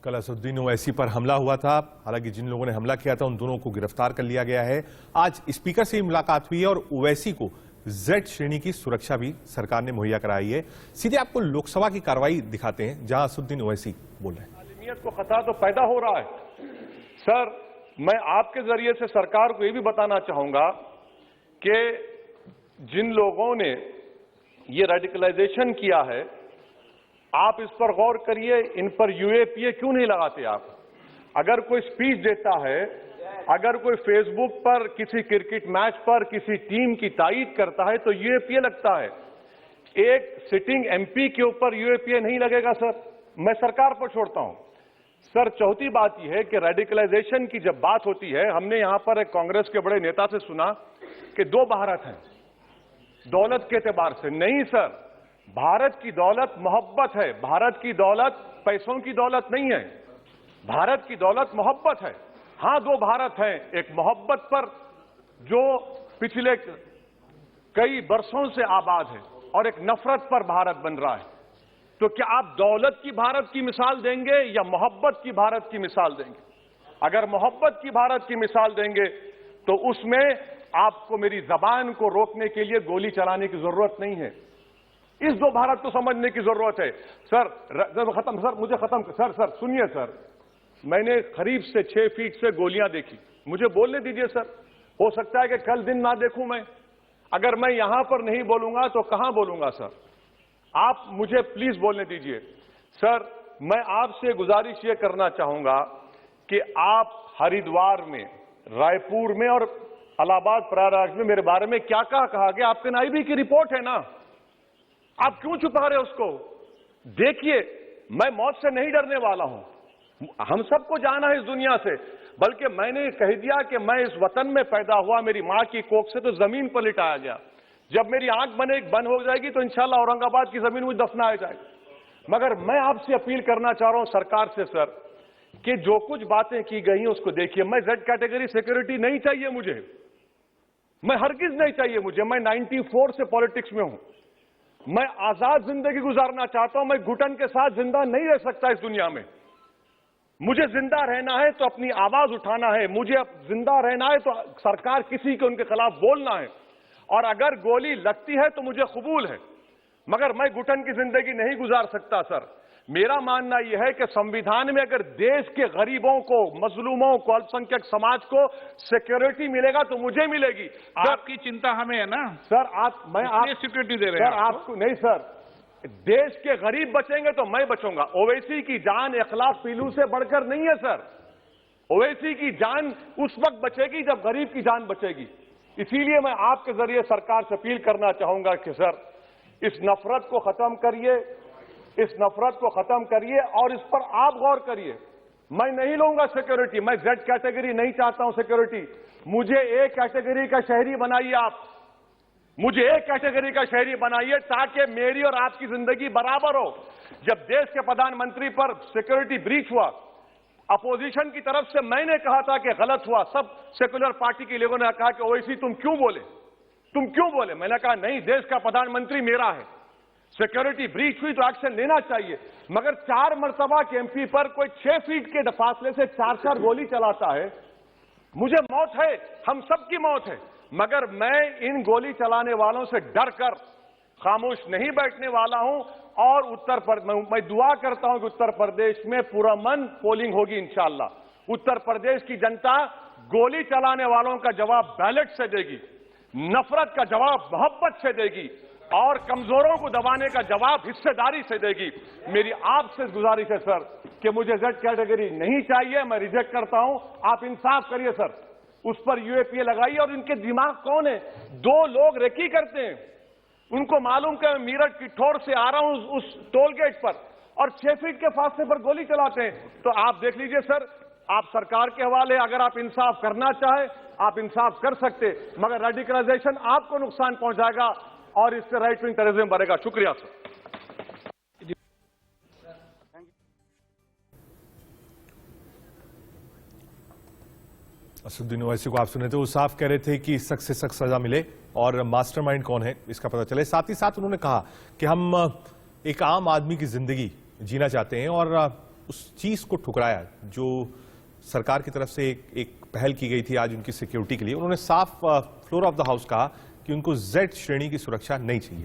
कल असदुद्दीन ओवैसी पर हमला हुआ था। हालांकि जिन लोगों ने हमला किया था उन दोनों को गिरफ्तार कर लिया गया है। आज स्पीकर से मुलाकात हुई है और ओवैसी को जेड श्रेणी की सुरक्षा भी सरकार ने मुहैया कराई है। सीधे आपको लोकसभा की कार्रवाई दिखाते हैं जहां असदुद्दीन ओवैसी बोल रहे हैं। आलमियत को खतरा तो पैदा हो रहा है। सर, मैं आपके जरिए से सरकार को यह भी बताना चाहूंगा कि जिन लोगों ने ये रेडिकलाइजेशन किया है, आप इस पर गौर करिए, इन पर यूएपीए क्यों नहीं लगाते आप? अगर कोई स्पीच देता है, अगर कोई फेसबुक पर किसी क्रिकेट मैच पर किसी टीम की तारीफ करता है तो यूएपीए लगता है। एक सिटिंग एमपी के ऊपर यूएपीए नहीं लगेगा सर। मैं सरकार पर छोड़ता हूं। सर, चौथी बात यह है कि रेडिकलाइजेशन की जब बात होती है, हमने यहां पर एक कांग्रेस के बड़े नेता से सुना कि दो भारत हैं दौलत के एतबार से। नहीं सर, भारत की दौलत मोहब्बत है। भारत की दौलत पैसों की दौलत नहीं है। भारत की दौलत मोहब्बत है। हां, दो भारत हैं, एक मोहब्बत पर जो पिछले कई वर्षों से आबाद है और एक नफरत पर भारत बन रहा है। तो क्या आप दौलत की भारत की मिसाल देंगे या मोहब्बत की भारत की मिसाल देंगे? अगर मोहब्बत की भारत की मिसाल देंगे तो उसमें आपको मेरी जबान को रोकने के लिए गोली चलाने की जरूरत नहीं है। इस दो भारत को समझने की जरूरत है। सर, खत्म सर, मुझे खत्म सर सुनिए सर, मैंने करीब से 6 फीट से गोलियां देखी। मुझे बोलने दीजिए सर। हो सकता है कि कल दिन ना देखूं मैं। अगर मैं यहां पर नहीं बोलूंगा तो कहां बोलूंगा सर? आप मुझे प्लीज बोलने दीजिए। सर, मैं आपसे गुजारिश ये करना चाहूंगा कि आप हरिद्वार में, रायपुर में और इलाहाबाद प्रयागराज में मेरे बारे में क्या कहा गया? आपके नाईबी की रिपोर्ट है ना, आप क्यों छुपा रहे उसको? देखिए, मैं मौत से नहीं डरने वाला हूं। हम सबको जाना है इस दुनिया से। बल्कि मैंने कह दिया कि मैं इस वतन में पैदा हुआ, मेरी मां की कोख से तो जमीन पर लिटाया गया। जब मेरी आंख बंद हो जाएगी तो इंशाल्लाह औरंगाबाद की जमीन मुझे दफनाया जाएगा। मगर मैं आपसे अपील करना चाह रहा हूं सरकार से सर, कि जो कुछ बातें की गई हैं उसको देखिए। मैं जेड कैटेगरी सिक्योरिटी नहीं चाहिए मुझे, मैं हरगिज नहीं चाहिए मुझे। मैं 94 से पॉलिटिक्स में हूं। मैं आजाद जिंदगी गुजारना चाहता हूं। मैं घुटन के साथ जिंदा नहीं रह सकता इस दुनिया में। मुझे जिंदा रहना है तो अपनी आवाज उठाना है। मुझे जिंदा रहना है तो सरकार किसी के उनके खिलाफ बोलना है। और अगर गोली लगती है तो मुझे कबूल है, मगर मैं घुटन की जिंदगी नहीं गुजार सकता सर। मेरा मानना यह है कि संविधान में अगर देश के गरीबों को, मजलूमों को, अल्पसंख्यक समाज को सिक्योरिटी मिलेगा तो मुझे मिलेगी। आपकी चिंता हमें है ना सर। मैं आप सिक्योरिटी दे रहे हैं सर आपको नहीं सर। देश के गरीब बचेंगे तो मैं बचूंगा। ओवैसी की जान इखलाक पीलू से बढ़कर नहीं है सर। ओवैसी की जान उस वक्त बचेगी जब गरीब की जान बचेगी। इसीलिए मैं आपके जरिए सरकार से अपील करना चाहूंगा कि सर, इस नफरत को खत्म करिए, इस नफरत को खत्म करिए और इस पर आप गौर करिए। मैं नहीं लूंगा सिक्योरिटी। मैं जेड कैटेगरी नहीं चाहता हूं सिक्योरिटी। मुझे ए कैटेगरी का शहरी बनाइए आप। मुझे एक कैटेगरी का शहरी बनाइए ताकि मेरी और आपकी जिंदगी बराबर हो। जब देश के प्रधानमंत्री पर सिक्योरिटी ब्रीच हुआ, अपोजिशन की तरफ से मैंने कहा था कि गलत हुआ। सब सेकुलर पार्टी के लोगों ने कहा कि ओवैसी तुम क्यों बोले? मैंने कहा नहीं, देश का प्रधानमंत्री मेरा है। सिक्योरिटी ब्रीच हुई तो एक्शन लेना चाहिए। मगर 4 मर्तबा के एमपी पर कोई 6 फीट के फासले से 4 गोली चलाता है। मुझे मौत है, हम सबकी मौत है, मगर मैं इन गोली चलाने वालों से डर कर खामोश नहीं बैठने वाला हूं। और मैं दुआ करता हूं कि उत्तर प्रदेश में पुरअमन पोलिंग होगी इंशाअल्लाह। उत्तर प्रदेश की जनता गोली चलाने वालों का जवाब बैलेट से देगी, नफरत का जवाब मोहब्बत से देगी और कमजोरों को दबाने का जवाब हिस्सेदारी से देगी। मेरी आपसे गुजारिश है सर कि मुझे जेड कैटेगरी नहीं चाहिए, मैं रिजेक्ट करता हूं। आप इंसाफ करिए सर, उस पर यूएपीए लगाइए। और इनके दिमाग कौन है? 2 लोग रेकी करते हैं, उनको मालूम कि मैं मीरठ की ठोर से आ रहा हूं उस टोल गेट पर, और 6 फीट के फासले पर गोली चलाते हैं। तो आप देख लीजिए सर, आप सरकार के हवाले। अगर आप इंसाफ करना चाहे आप इंसाफ कर सकते, मगर रेडिकलाइजेशन आपको नुकसान पहुंचाएगा और इससे राइट विंग टेररिज्म बढ़ेगा। शुक्रिया सर। असदुद्दीन ओवैसी को आप सुने थे, वो साफ कह रहे थे कि सख्त से सख्त सजा मिले और मास्टरमाइंड कौन है इसका पता चले। साथ ही साथ उन्होंने कहा कि हम एक आम आदमी की जिंदगी जीना चाहते हैं और उस चीज को ठुकराया जो सरकार की तरफ से एक पहल की गई थी आज उनकी सिक्योरिटी के लिए। उन्होंने साफ फ्लोर ऑफ द हाउस कहा कि उनको जेड श्रेणी की सुरक्षा नहीं चाहिए।